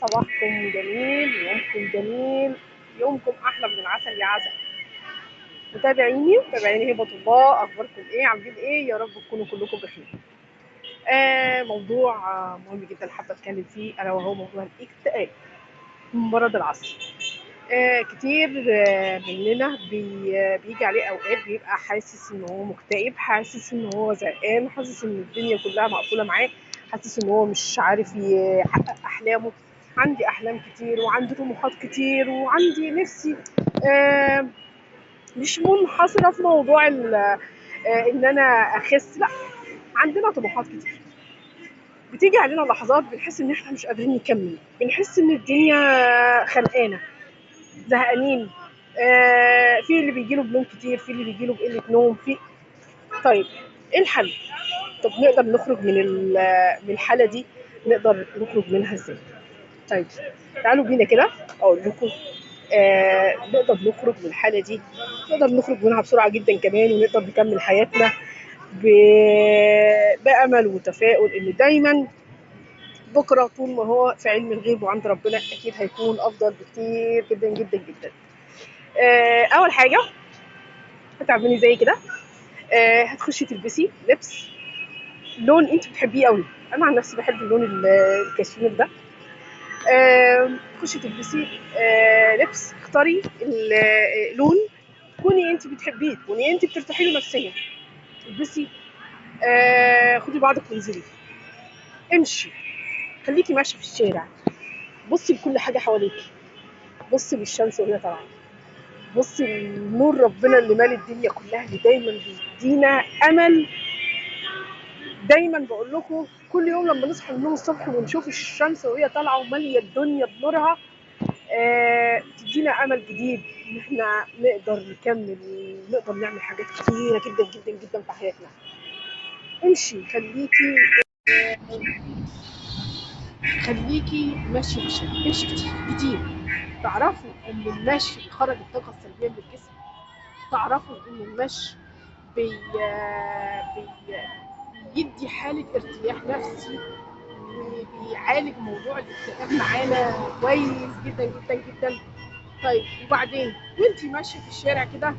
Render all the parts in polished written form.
صباحكم جميل، يومكم جميل، يومكم احلى من العسل يا عسل. متابعيني هبة الله، اخباركم ايه؟ عاملين ايه؟ يا رب تكونوا كلكم بخير. موضوع مهم جدا حابه اتكلم فيه، الا وهو موضوع الاكتئاب من مرض العصر. كتير مننا بيجي عليه اوقات بيبقى حاسس ان هو مكتئب، حاسس ان هو زهقان، حاسس ان الدنيا كلها مقفوله معاه، حاسس ان هو مش عارف يحقق احلامه. عندي احلام كتير وعندي طموحات كتير وعندي نفسي مش منحصره في موضوع ان انا اخس، لا، عندنا طموحات كتير. بتيجي علينا لحظات بنحس ان احنا مش قادرين نكمل، بنحس ان الدنيا خانقانا، زهقانين. في اللي بيجيله بنوم كتير، في اللي بيجيله بقله نوم. طيب ايه الحل؟ طب نقدر نخرج من الحاله دي، نقدر نخرج منها ازاي؟ طيب تعالوا بينا كده اقول لكم. نقدر نخرج من الحاله دي، نقدر نخرج منها بسرعه جدا كمان، ونقدر نكمل حياتنا بامل وتفاؤل ان دايما بكره طول ما هو في علم الغيب وعند ربنا اكيد هيكون افضل بكتير جدا جدا جدا. اول حاجه هتعملي زي كده، هتخشي تلبسي لبس لون انت بتحبيه قوي. انا عن نفسي بحب اللون الكشمير ده. تخشي تلبسي لبس، اختاري اللون كوني انت بتحبيه، كوني انت بترتاحي له نفسيا. البسي، خدي بعضك وانزلي، امشي، خليكي ماشيه في الشارع، بصي لكل حاجه حواليكي، بصي للشمس وهي طالعه، بصي لنور ربنا اللي مال الدنيا كلها، اللي دايما بيدينا امل. دايما بقول لكم كل يوم لما نصحى من النوم الصبح ونشوف الشمس وهي طالعه وماليه الدنيا بنورها، تدينا امل جديد ان احنا نقدر نكمل ونقدر نعمل حاجات كتيره جدا جدا جدا في حياتنا. امشي، خليكي ماشيه في الشارع، امشي كتير كتير. تعرفوا ان المشي بيخرج الطاقه السلبيه من الجسم؟ تعرفوا ان المشي بي... بيدي حاله ارتياح نفسي، وبيعالج موضوع الاكتئاب معانا كويس جدا جدا جدا. طيب وبعدين وانتي ماشيه في الشارع كده،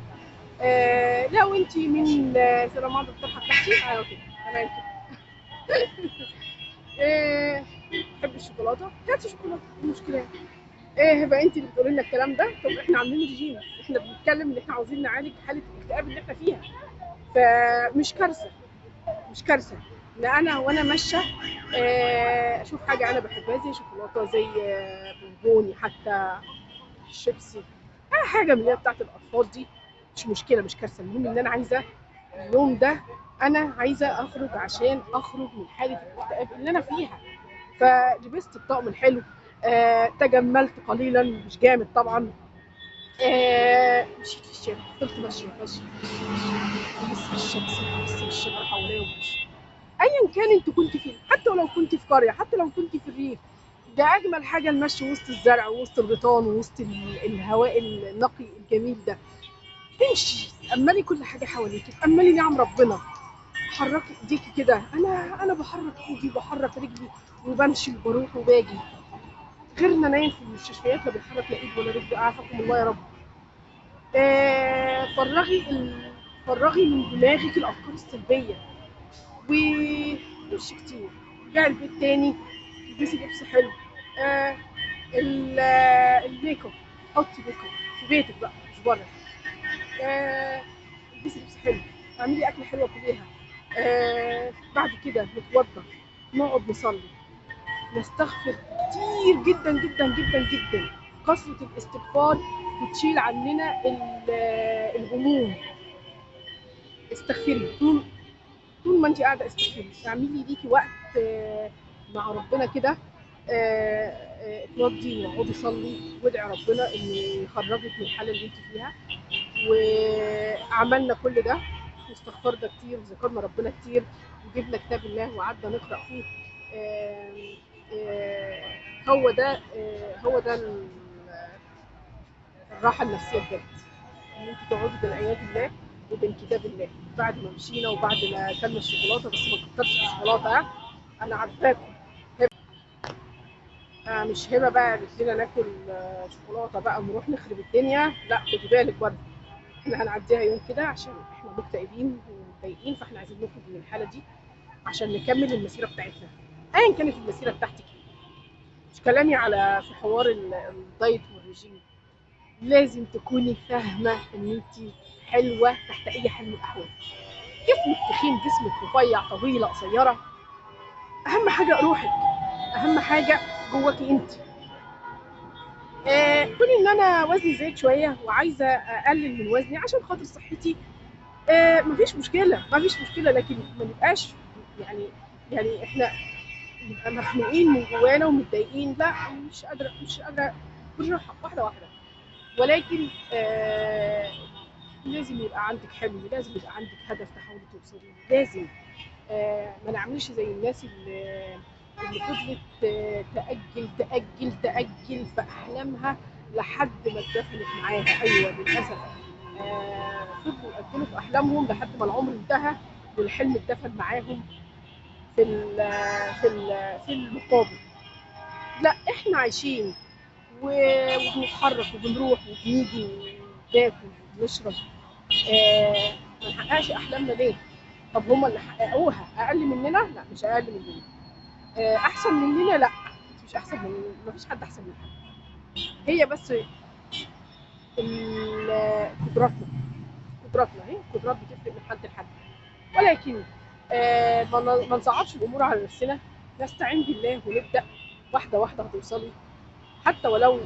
لو انتي من سلام عليكم الطرحه بتاعتي، ايوه كده تمام كده. تحبي الشوكولاته؟ هاتي شوكولاته، ايه المشكله؟ هبه انت اللي بتقولي لنا الكلام ده؟ طب احنا عاملين رجيم، احنا بنتكلم ان احنا عاوزين نعالج حاله الاكتئاب اللي احنا فيها، فمش كارثه، مش كارثه ان انا وانا ماشيه اشوف حاجه انا بحبها زي شوكولاته، زي بونبوني، حتى شيبسي، اي حاجه من اللي هي بتاعت الاطفال دي، مش مشكله، مش كارثه. المهم ان انا عايزه اليوم ده، انا عايزه اخرج عشان اخرج من حاله الاكتئاب اللي انا فيها. فلبست الطقم الحلو، تجملت قليلا، مش جامد طبعا. مشيت في الشارع، فضلت ماشيه ماشيه، ببص في الشمس، ببص للشجر حواليا وبمشي. ايا كان انت كنت فين، حتى ولو كنت في قريه، حتى لو كنت في الريف، ده اجمل حاجه المشي وسط الزرع ووسط الغيطان ووسط الهواء النقي الجميل ده. تمشي تأملي كل حاجه حواليك، تأملي نعم ربنا، حركي ايديكي كده. انا بحرك ايدي وبحرك رجلي وبمشي وبروح وباجي. غيرنا نايم في المستشفيات لا بيحرك لا ايد ولا رجل، اعافاكم الله يا رب. فرغي من دماغك الافكار السلبيه ومشي كتير. رجعي البيت تاني، البسي لبس حلو. آه الميك اب، حطي ميك اب في بيتك بقى مش بره. البسي لبس حلو، اعملي اكل حلوه كليها. بعد كده نتوضى، نقعد نصلي، نستغفر كتير جدا جدا جدا جدا. كثرة الاستغفار بتشيل عننا الهموم. استغفري طول ما انت قاعده، استغفري، اعملي ليكي وقت مع ربنا كده. اتوضي واقعدي صلي وادعي ربنا ان يخرجك من الحاله اللي انت فيها. وعملنا كل ده واستغفرنا كتير وذكرنا ربنا كتير وجبنا كتاب الله وقعدنا نقرا فيه. آه، هو ده الراحه النفسيه بجد، ان انت تقعدي بين ايات الله وبين كتاب الله. بعد ما مشينا وبعد ما اكلنا الشوكولاته، بس ما كترش الشوكولاته، انا عارفاكم. مش هبه بقى قالت لنا ناكل شوكولاته بقى ونروح نخرب الدنيا، لا خدي بالك برضه، احنا هنعديها يوم كده عشان احنا مكتئبين ومتضايقين، فاحنا عايزين نخرج من الحاله دي عشان نكمل المسيره بتاعتنا ايا كانت المسيره بتاعتك ايه. مش كلامي على في حوار الدايت والرجيم، لازم تكوني فاهمه ان انت حلوه تحت اي حال من الاحوال. جسمك تخين، جسمك رفيع، طويله، قصيره، اهم حاجه روحك، اهم حاجه جواكي انت. كون ان انا وزني زايد شويه وعايزه اقلل من وزني عشان خاطر صحتي، مفيش مشكله، مفيش مشكله، لكن ما نبقاش يعني احنا نبقى مخنوقين من جوانا ومتضايقين، لا مش قادره، مش قادره، بالراحه، واحده واحده. ولكن لازم يبقى عندك حلم، لازم يبقى عندك هدف تحاولي توصلي له، لازم ما نعملش زي الناس اللي فضلت تأجل تأجل تأجل في أحلامها لحد ما اتدفنت معاها. أيوه للأسف فضلوا يأجلوا في أحلامهم لحد ما العمر انتهى والحلم اتدفن معاهم في في المقابل. لا احنا عايشين وبنتحرك وبنروح وبنيجي وناكل وبنشرب، ما نحققش أحلامنا ليه؟ طب هم اللي حققوها أقل مننا؟ لا مش أقل مننا. احسن مننا؟ لا انت مش احسن من، مفيش حد احسن من حد، هي بس قدراتنا، قدراتنا هي القدرات بتفرق من حد لحد. ولكن ما نصعبش الامور على نفسنا، نستعين بالله ونبدا واحده واحده هتوصلي. حتى ولو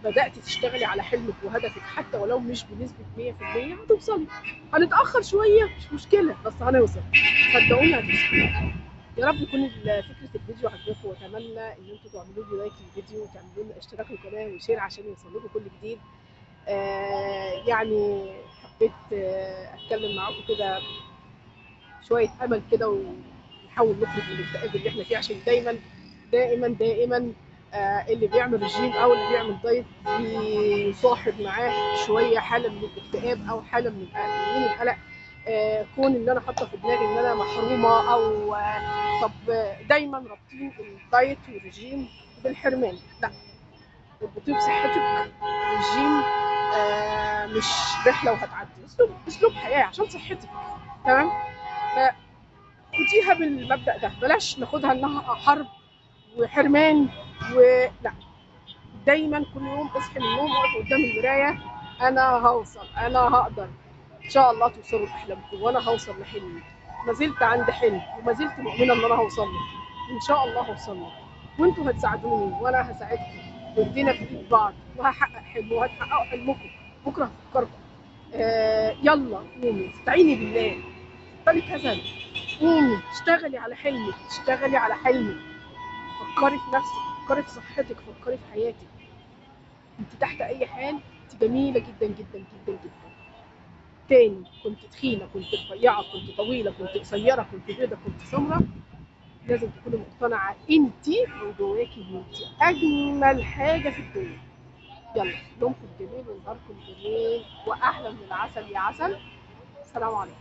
بدأت تشتغلي على حلمك وهدفك، حتى ولو مش بنسبة 100% هتوصلي. هنتأخر شوية مش مشكلة بس هنوصل، صدقوني هتوصلي. يا رب يكون فكرة الفيديو عجبكم، واتمنى ان انتوا تعملوا لي لايك للفيديو وتعملوا لنا اشتراك للقناة وشير عشان يوصل لكم كل جديد. يعني حبيت اتكلم معاكم كده شوية امل كده، ونحاول نخرج من الاكتئاب اللي احنا فيه، عشان دايما دائما دائما اللي بيعمل رجيم او اللي بيعمل دايت بيصاحب معاه شويه حاله من الاكتئاب او حاله من القلق. كون ان انا حاطه في دماغي ان انا محرومه او طب دايما رابطين الدايت والرجيم بالحرمان، لا اربطيه بصحتك. الرجيم مش رحله وهتعدي، اسلوب حياه عشان صحتك، تمام؟ فخديها بالمبدأ ده، بلاش ناخدها انها حرب وحرمان ولا. دايما كل يوم اصحي من النوم واقف قدام المرايه، انا هوصل، انا هقدر، ان شاء الله توصلوا لاحلامكم وانا هوصل لحلمي. ما زلت عندي حلم وما زلت مؤمنه ان انا هوصل له، ان شاء الله هوصل له، وانتوا هتساعدوني وانا هساعدكم، وايدينا في ايد بعض، وهحقق حلم وهتحققوا حلمكم. بكره هفكركم يلا قومي استعيني بالله، بطلي كسل، قومي اشتغلي على حلمك، اشتغلي على حلمك، فكري في نفسك، فكري في صحتك، فكري في حياتك. انت تحت اي حال انت جميله جدا جدا جدا جدا. تاني، كنت تخينه، كنت رفيعه، كنت طويله، كنت قصيره، كنت بيضه، كنت سمراء، لازم تكوني مقتنعه انت من جواكي ان انت اجمل حاجه في الدنيا. يلا يومكم جميل ونهاركم جميل واحلى من العسل يا عسل. السلام عليكم.